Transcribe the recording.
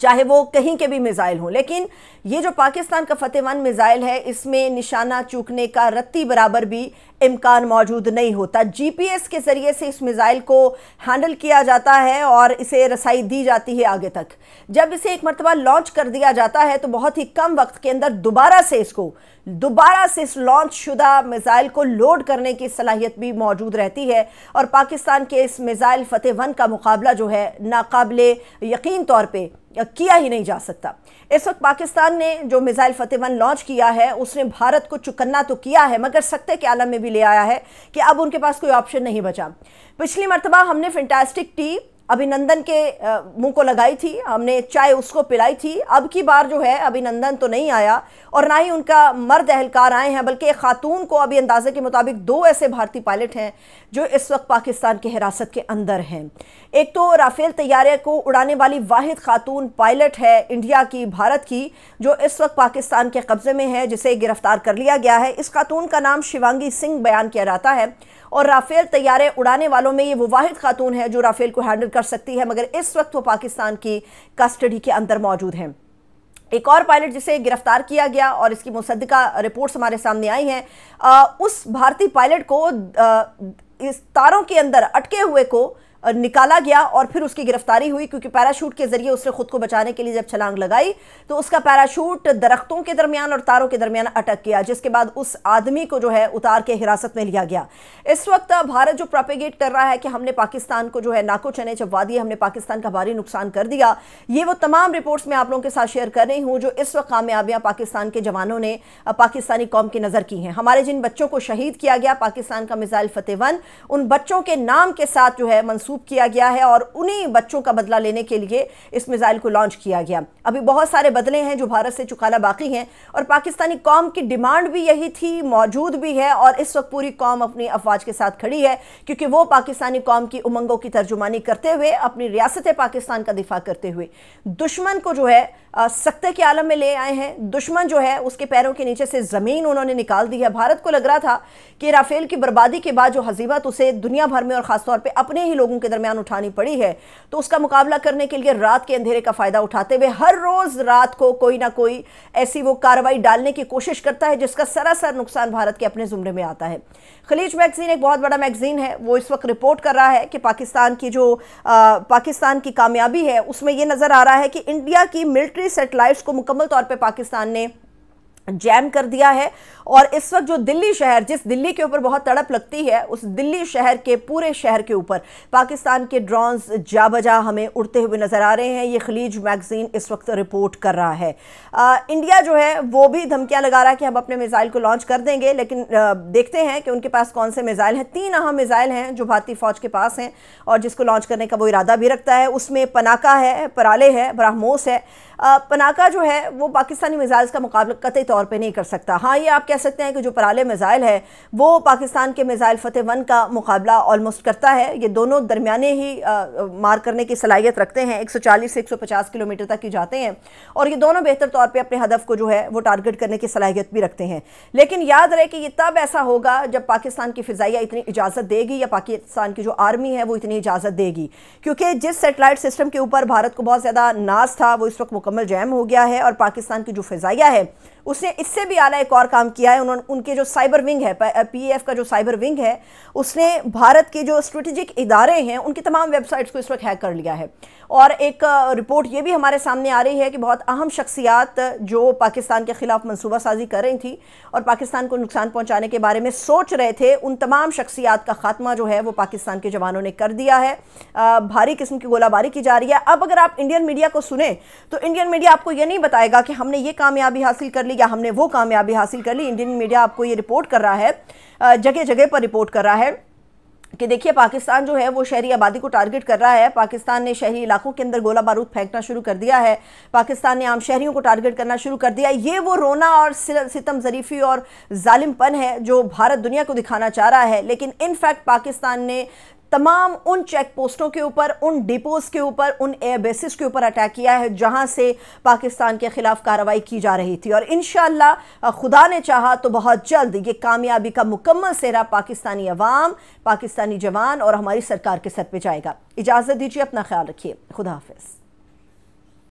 چاہے وہ کہیں کے بھی میزائل ہوں. لیکن یہ جو پاکستان کا فتح 1 میزائل ہے اس میں نشانہ چوکنے کا رتی برابر بھی امکان موجود نہیں ہوتا. جی پی ایس کے ذریعے سے اس میزائل کو ہینڈل کیا جاتا ہے اور اسے رسائی دی جاتی ہے آگے تک. جب اسے ایک مرتبہ لانچ کر دیا جاتا ہے تو بہت ہی کم وقت کے اندر دوبارہ سے اس لانچ شدہ میزائل کو لوڈ کرنے کی صلاحیت بھی موجود رہتی ہے اور پاکستان کے اس میزائل فتح 1 کا مقابلہ جو ہے ناقابل یقین طور پہ کیا ہی نہیں جا سکتا. اس وقت پاکستان نے جو میزائل فتح 1 لانچ کیا ہے اس نے بھارت کو چکنا تو کیا ہے مگر سکتے کے عالم میں بھی لے آیا ہے کہ اب ان کے پاس کوئی آپشن نہیں بچا. پچھلی مرتبہ ہم نے فینٹاسٹک ٹی ابھینندن کے منہ کو لگائی تھی, ہم نے چائے اس کو پلائی تھی. اب کی بار جو ہے ابھینندن تو نہیں آیا اور نہ ہی ان کا مرد اہلکار آئے ہیں, بلکہ ایک خاتون کو ابھی اندازے کے مطابق 2 ایسے بھارتی پائلٹ ہیں جو اس وقت پاکستان کے حراست کے اندر ہیں. ایک تو رافیل طیارے کو اڑانے والی واحد خاتون پائلٹ ہے انڈیا کی, بھارت کی, جو اس وقت پاکستان کے قبضے میں ہے, جسے گرفتار کر لیا گیا ہے. اس خاتون کا نام شیوانگی سنگھ بیان کیا جاتا ہے اور رافیل طیارے اڑانے والوں میں یہ وہ واحد خاتون ہے جو رافیل کو ہینڈل کر سکتی ہے, مگر اس وقت وہ پاکستان کی کسٹڈی کے اندر موجود ہیں. ایک اور پائلٹ جسے گرفتار کیا گیا اور اس کی مصدقہ رپورٹس ہمارے سامنے آئی ہیں, اس بھارتی پائلٹ کو اس تاروں کے اندر اٹکے ہوئے کو نکالا گیا اور پھر اس کی گرفتاری ہوئی, کیونکہ پیراشوٹ کے ذریعے اس نے خود کو بچانے کے لیے جب چھلانگ لگائی تو اس کا پیراشوٹ درختوں کے درمیان اور تاروں کے درمیان اٹک گیا, جس کے بعد اس آدمی کو جو ہے اتار کے حراست میں لیا گیا. اس وقت بھارت جو پروپیگیٹ کر رہا ہے کہ ہم نے پاکستان کو جو ہے ناکو چنے چبوا دیے, ہم نے پاکستان کا بھاری نقصان کر دیا, یہ وہ تمام رپورٹس میں آپ لوگوں کے ساتھ شیئر کر رہی ہوں جو اس وقت کامیابیاں پاکستان کے جوانوں نے پاکستانی قوم کی نظر کی ہیں. ہمارے جن بچوں کو شہید کیا گیا پاکستان کا میزائل فتح 1, ان بچوں کے نام کے ساتھ جو ہے منسوب کیا گیا ہے اور انہی بچوں کا بدلہ لینے کے لیے اس میزائل کو لانچ کیا گیا. ابھی بہت سارے بدلے ہیں جو بھارت سے چکانا باقی ہیں اور پاکستانی قوم کی ڈیمانڈ بھی یہی تھی, موجود بھی ہے, اور اس وقت پوری قوم اپنی افواج کے ساتھ کھڑی ہے کیونکہ وہ پاکستانی قوم کی امنگوں کی ترجمانی کرتے ہوئے, اپنی ریاست پاکستان کا دفاع کرتے ہوئے دشمن کو جو ہے سکتے کے عالم میں لے آئے ہیں. دشمن جو ہے اس کے پیروں کے نیچے سے زمین انہوں نے نکال دی ہے. بھارت کو لگ رہا تھا کہ رافیل کی بربادی کے بعد جو ہزیمت اسے دنیا بھر میں اور خاص طور پہ اپنے ہی لوگوں کے درمیان اٹھانی پڑی ہے, تو اس کا مقابلہ کرنے کے لیے رات کے اندھیرے کا فائدہ اٹھاتے ہوئے ہر روز رات کو کوئی نہ کوئی ایسی وہ کارروائی ڈالنے کی کوشش کرتا ہے جس کا سراسر نقصان بھارت کے اپنے زمرے میں آتا ہے. خلیج میگزین ایک بہت بڑا میگزین ہے, وہ اس وقت رپورٹ کر رہا ہے کہ پاکستان کی کامیابی ہے اس میں یہ نظر آ رہا ہے کہ انڈیا کی ملٹری سیٹلائٹس کو مکمل طور پہ پاکستان نے جیم کر دیا ہے اور اس وقت جو دلی شہر, جس دلی کے اوپر بہت تڑپ لگتی ہے, اس دلی شہر کے پورے شہر کے اوپر پاکستان کے ڈرونز جا بجا ہمیں اڑتے ہوئے نظر آ رہے ہیں. یہ خلیج میگزین اس وقت رپورٹ کر رہا ہے. انڈیا جو ہے وہ بھی دھمکیاں لگا رہا ہے کہ ہم اپنے میزائل کو لانچ کر دیں گے, لیکن دیکھتے ہیں کہ ان کے پاس کون سے میزائل ہیں. 3 اہم میزائل ہیں جو بھارتی فوج کے پاس ہیں اور جس کو لانچ کرنے کا وہ ارادہ بھی رکھتا ہے. اس میں پناکا ہے, پرالے ہے, براہموس ہے. پناکا جو ہے وہ پاکستانی میزائل کا مقابلہ قطعی طور پہ نہیں کر سکتا. ہاں, یہ آپ کہہ سکتے ہیں کہ جو پرالے میزائل ہے وہ پاکستان کے میزائل فتح 1 کا مقابلہ آلموسٹ کرتا ہے. یہ دونوں درمیانے ہی مار کرنے کی صلاحیت رکھتے ہیں, 140 سے 150 کلومیٹر تک کی جاتے ہیں اور یہ دونوں بہتر طور پہ اپنے ہدف کو جو ہے وہ ٹارگٹ کرنے کی صلاحیت بھی رکھتے ہیں. لیکن یاد رہے کہ یہ تب ایسا ہوگا جب پاکستان کی فضائیہ اتنی اجازت دے گی یا پاکستان کی جو آرمی ہے وہ اتنی اجازت دے گی, کیونکہ جس سیٹلائٹ سسٹم کے اوپر بھارت کو بہت زیادہ ناز تھا وہ اس وقت مکمل جیم ہو گیا ہے اور پاکستان کی جو فضائیہ ہے اس نے اس سے بھی اعلیٰ ایک اور کام کیا ہے. ان کے جو سائبر ونگ ہے, پی ایف کا جو سائبر ونگ ہے, اس نے بھارت کے جو اسٹریٹجک ادارے ہیں ان کی تمام ویب سائٹس کو اس وقت ہیک کر لیا ہے. اور ایک رپورٹ یہ بھی ہمارے سامنے آ رہی ہے کہ بہت اہم شخصیات جو پاکستان کے خلاف منصوبہ سازی کر رہی تھی اور پاکستان کو نقصان پہنچانے کے بارے میں سوچ رہے تھے, ان تمام شخصیات کا خاتمہ جو ہے وہ پاکستان کے جوانوں نے کر دیا ہے. بھاری قسم کی گولہ باری کی جا رہی ہے. اب اگر آپ انڈین میڈیا کو سنیں تو انڈین میڈیا آپ کو یہ نہیں بتائے گا کہ ہم نے یہ کامیابی حاصل کر لی یا ہم نے وہ کامیابی حاصل کر لی. انڈین میڈیا آپ کو یہ رپورٹ کر رہا ہے, جگہ جگہ پر رپورٹ کر رہا ہے کہ دیکھیے پاکستان جو ہے وہ شہری آبادی کو ٹارگٹ کر رہا ہے. پاکستان نے شہری علاقوں کے اندر گولہ بارود پھینکنا شروع کر دیا ہے. پاکستان نے عام شہریوں کو ٹارگٹ کرنا شروع کر دیا. یہ وہ رونا اور ستم ظریفی اور ظالم پن ہے جو بھارت دنیا کو دکھانا چاہ رہا ہے, لیکن ان فیکٹ پاکستان نے تمام ان چیک پوسٹوں کے اوپر, ان ڈیپوز کے اوپر, ان ایئر بیسز کے اوپر اٹیک کیا ہے جہاں سے پاکستان کے خلاف کارروائی کی جا رہی تھی. اور انشاءاللہ خدا نے چاہا تو بہت جلد یہ کامیابی کا مکمل سہرا پاکستانی عوام, پاکستانی جوان اور ہماری سرکار کے سر پہ جائے گا. اجازت دیجیے, اپنا خیال رکھیے. خدا حافظ.